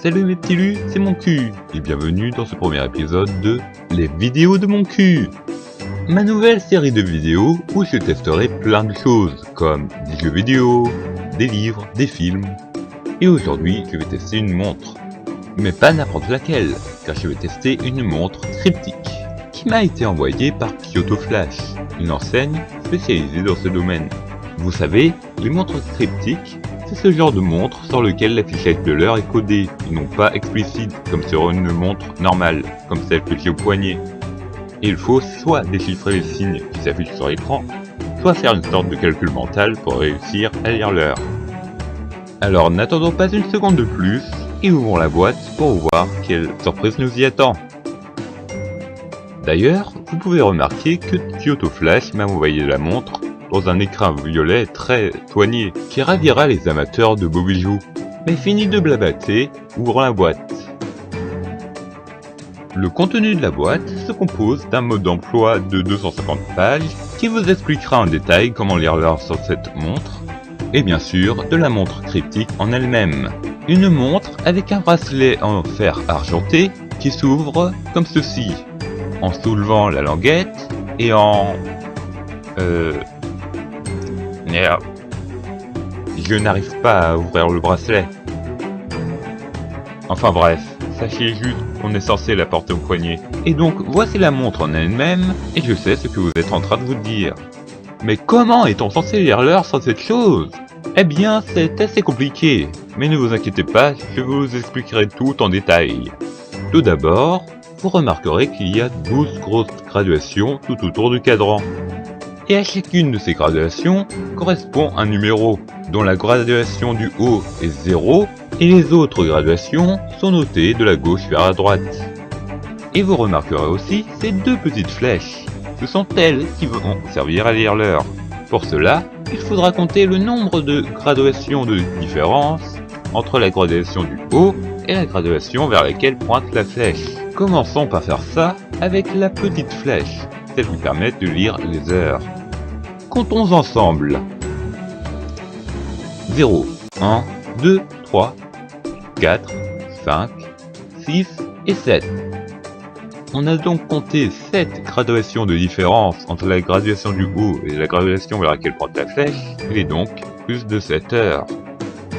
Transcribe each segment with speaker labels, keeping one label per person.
Speaker 1: Salut mes petits lus, c'est mon cul, et bienvenue dans ce premier épisode de Les vidéos de mon cul, ma nouvelle série de vidéos où je testerai plein de choses, comme des jeux vidéo, des livres, des films, et aujourd'hui je vais tester une montre, mais pas n'importe laquelle, car je vais tester une montre cryptique, qui m'a été envoyée par Kyoto Flash, une enseigne spécialisée dans ce domaine. Vous savez, les montres cryptiques, c'est ce genre de montre sur lequel l'affichage de l'heure est codé, et non pas explicite, comme sur une montre normale, comme celle que j'ai au poignet. Et il faut soit déchiffrer les signes qui s'affichent sur l'écran, soit faire une sorte de calcul mental pour réussir à lire l'heure. Alors n'attendons pas une seconde de plus, et ouvrons la boîte pour voir quelle surprise nous y attend. D'ailleurs, vous pouvez remarquer que Kyoto Flash m'a envoyé la montre dans un écrin violet très soigné, qui ravira les amateurs de beaux bijoux. Mais fini de blabater, ouvrons la boîte. Le contenu de la boîte se compose d'un mode d'emploi de 250 pages, qui vous expliquera en détail comment lire l'heure sur cette montre, et bien sûr de la montre cryptique en elle-même. Une montre avec un bracelet en fer argenté qui s'ouvre comme ceci, en soulevant la languette et en... Merde. Je n'arrive pas à ouvrir le bracelet. Enfin bref, sachez juste qu'on est censé la porter au poignet. Et donc voici la montre en elle-même, et je sais ce que vous êtes en train de vous dire. Mais comment est-on censé lire l'heure sans cette chose? Eh bien, c'est assez compliqué, mais ne vous inquiétez pas, je vous expliquerai tout en détail. Tout d'abord, vous remarquerez qu'il y a 12 grosses graduations tout autour du cadran. Et à chacune de ces graduations correspond un numéro, dont la graduation du haut est 0, et les autres graduations sont notées de la gauche vers la droite. Et vous remarquerez aussi ces deux petites flèches, ce sont elles qui vont servir à lire l'heure. Pour cela, il faudra compter le nombre de graduations de différence entre la graduation du haut et la graduation vers laquelle pointe la flèche. Commençons par faire ça avec la petite flèche, celle qui permet de lire les heures. Comptons ensemble. 0, 1, 2, 3, 4, 5, 6 et 7. On a donc compté 7 graduations de différence entre la graduation du haut et la graduation vers laquelle pointe la flèche, il est donc plus de 7 heures.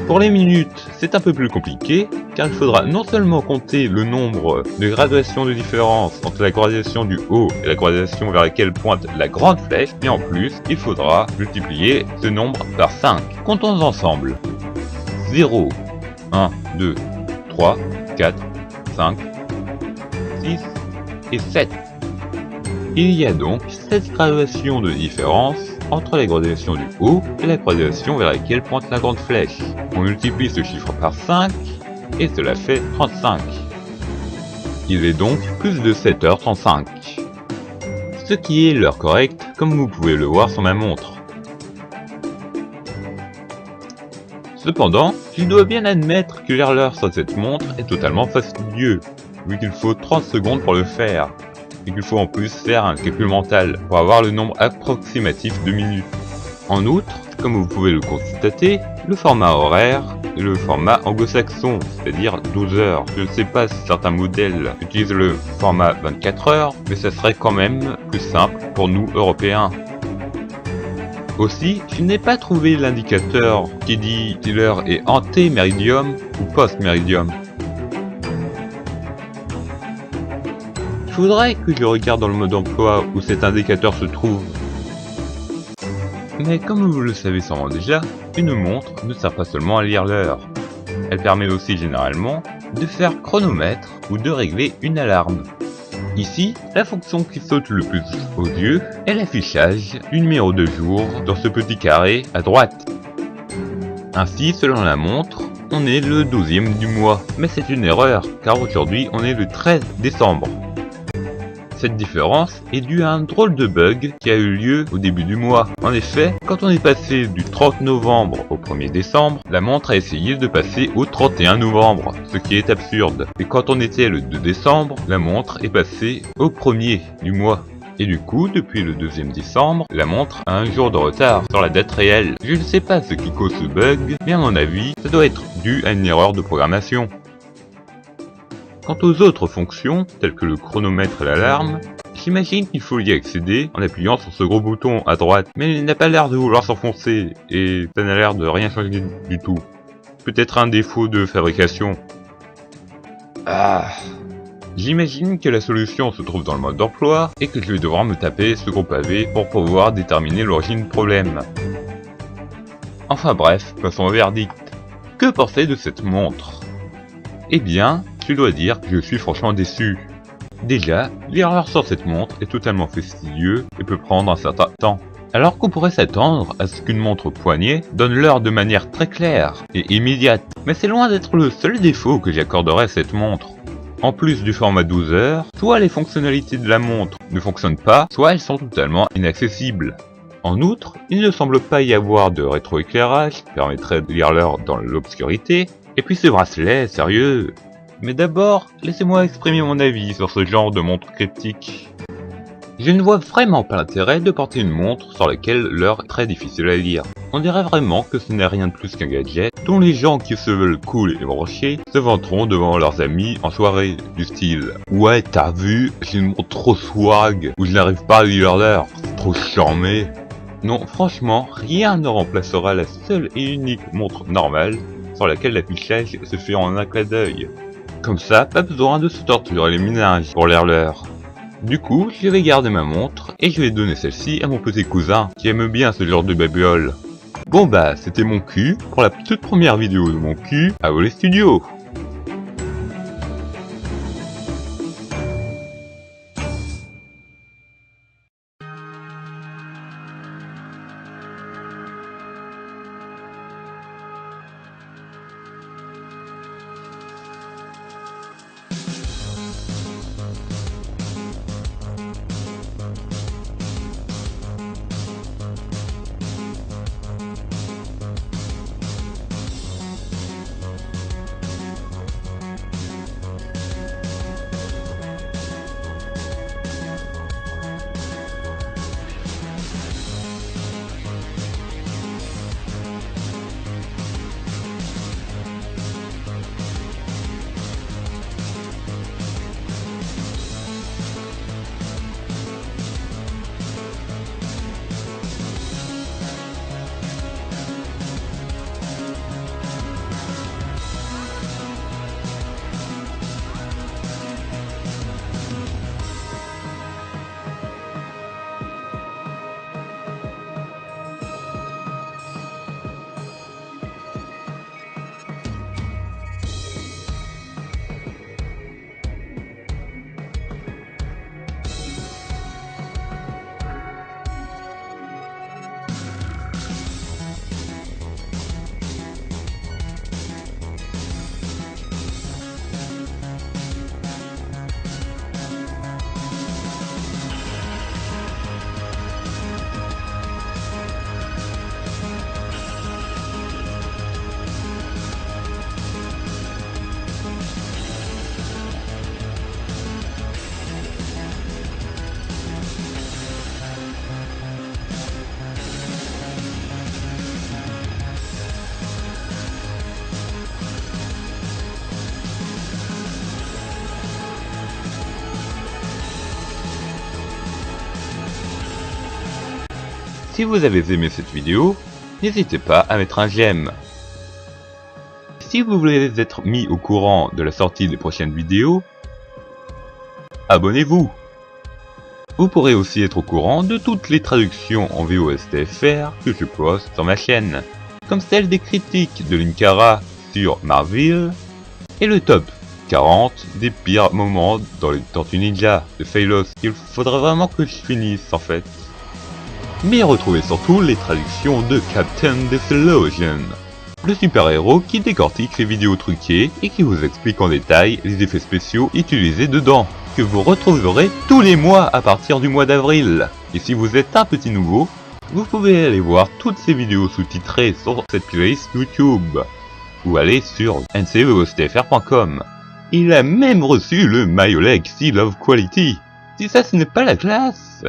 Speaker 1: Pour les minutes, c'est un peu plus compliqué, car il faudra non seulement compter le nombre de graduations de différence entre la graduation du haut et la graduation vers laquelle pointe la grande flèche, mais en plus, il faudra multiplier ce nombre par 5. Comptons ensemble. 0, 1, 2, 3, 4, 5, 6 et 7. Il y a donc 7 graduations de différence entre la graduation du haut et la graduation vers laquelle pointe la grande flèche. On multiplie ce chiffre par 5 et cela fait 35. Il est donc plus de 7h35. Ce qui est l'heure correcte, comme vous pouvez le voir sur ma montre. Cependant, je dois bien admettre que lire l'heure sur cette montre est totalement fastidieux, vu qu'il faut 30 secondes pour le faire, et qu'il faut en plus faire un calcul mental pour avoir le nombre approximatif de minutes. En outre, comme vous pouvez le constater, le format horaire est le format anglo-saxon, c'est-à-dire 12 heures. Je ne sais pas si certains modèles utilisent le format 24 heures, mais ça serait quand même plus simple pour nous Européens. Aussi, je n'ai pas trouvé l'indicateur qui dit si l'heure est ante-méridiem ou post-méridiem. Il faudrait que je regarde dans le mode emploi où cet indicateur se trouve. Mais comme vous le savez sûrement déjà, une montre ne sert pas seulement à lire l'heure. Elle permet aussi généralement de faire chronomètre ou de régler une alarme. Ici, la fonction qui saute le plus aux yeux est l'affichage du numéro de jour dans ce petit carré à droite. Ainsi, selon la montre, on est le 12e du mois. Mais c'est une erreur, car aujourd'hui on est le 13 décembre. Cette différence est due à un drôle de bug qui a eu lieu au début du mois. En effet, quand on est passé du 30 novembre au 1er décembre, la montre a essayé de passer au 31 novembre, ce qui est absurde. Et quand on était le 2 décembre, la montre est passée au 1er du mois. Et du coup, depuis le 2e décembre, la montre a un jour de retard sur la date réelle. Je ne sais pas ce qui cause ce bug, mais à mon avis, ça doit être dû à une erreur de programmation. Quant aux autres fonctions, telles que le chronomètre et l'alarme, j'imagine qu'il faut y accéder en appuyant sur ce gros bouton à droite, mais il n'a pas l'air de vouloir s'enfoncer, et ça n'a l'air de rien changer du tout. Peut-être un défaut de fabrication. Ah. J'imagine que la solution se trouve dans le mode d'emploi, et que je vais devoir me taper ce gros pavé pour pouvoir déterminer l'origine du problème. Enfin bref, passons au verdict. Que penser de cette montre? Eh bien, je dois dire que je suis franchement déçu. Déjà, l'erreur sur cette montre est totalement fastidieux et peut prendre un certain temps. Alors qu'on pourrait s'attendre à ce qu'une montre poignet donne l'heure de manière très claire et immédiate. Mais c'est loin d'être le seul défaut que j'accorderais à cette montre. En plus du format 12 heures, soit les fonctionnalités de la montre ne fonctionnent pas, soit elles sont totalement inaccessibles. En outre, il ne semble pas y avoir de rétroéclairage qui permettrait de lire l'heure dans l'obscurité. Et puis ce bracelet, sérieux. Mais d'abord, laissez-moi exprimer mon avis sur ce genre de montre cryptique. Je ne vois vraiment pas l'intérêt de porter une montre sur laquelle l'heure est très difficile à lire. On dirait vraiment que ce n'est rien de plus qu'un gadget dont les gens qui se veulent cool et branchés se vanteront devant leurs amis en soirée, du style « Ouais, t'as vu, j'ai une montre trop swag, où je n'arrive pas à lire l'heure, c'est trop charmé ». Non, franchement, rien ne remplacera la seule et unique montre normale sur laquelle l'affichage se fait en un clin d'œil. Comme ça, pas besoin de se torturer les méninges pour lire l'heure. Du coup, je vais garder ma montre et je vais donner celle-ci à mon petit cousin qui aime bien ce genre de babiole. Bon bah, c'était mon cul pour la toute première vidéo de mon cul à Voler Studio. Si vous avez aimé cette vidéo, n'hésitez pas à mettre un j'aime. Si vous voulez être mis au courant de la sortie des prochaines vidéos, abonnez-vous. Vous pourrez aussi être au courant de toutes les traductions en VOSTFR que je poste sur ma chaîne, comme celle des critiques de Linkara sur Marvel et le top 40 des pires moments dans les Tortues Ninja de Phalos. Il faudrait vraiment que je finisse en fait. Mais retrouvez surtout les traductions de Captain Disillusion, le super-héros qui décortique les vidéos truquées et qui vous explique en détail les effets spéciaux utilisés dedans, que vous retrouverez tous les mois à partir du mois d'avril. Et si vous êtes un petit nouveau, vous pouvez aller voir toutes ces vidéos sous-titrées sur cette playlist YouTube, ou aller sur ncvostfr.com. Il a même reçu le My Legacy Love Quality. Si ça, ce n'est pas la classe!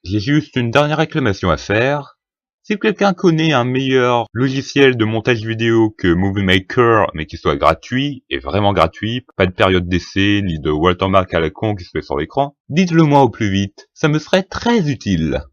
Speaker 1: J'ai juste une dernière réclamation à faire. Si quelqu'un connaît un meilleur logiciel de montage vidéo que Movie Maker, mais qui soit gratuit, et vraiment gratuit, pas de période d'essai, ni de watermark à la con qui se fait sur l'écran, dites-le moi au plus vite, ça me serait très utile.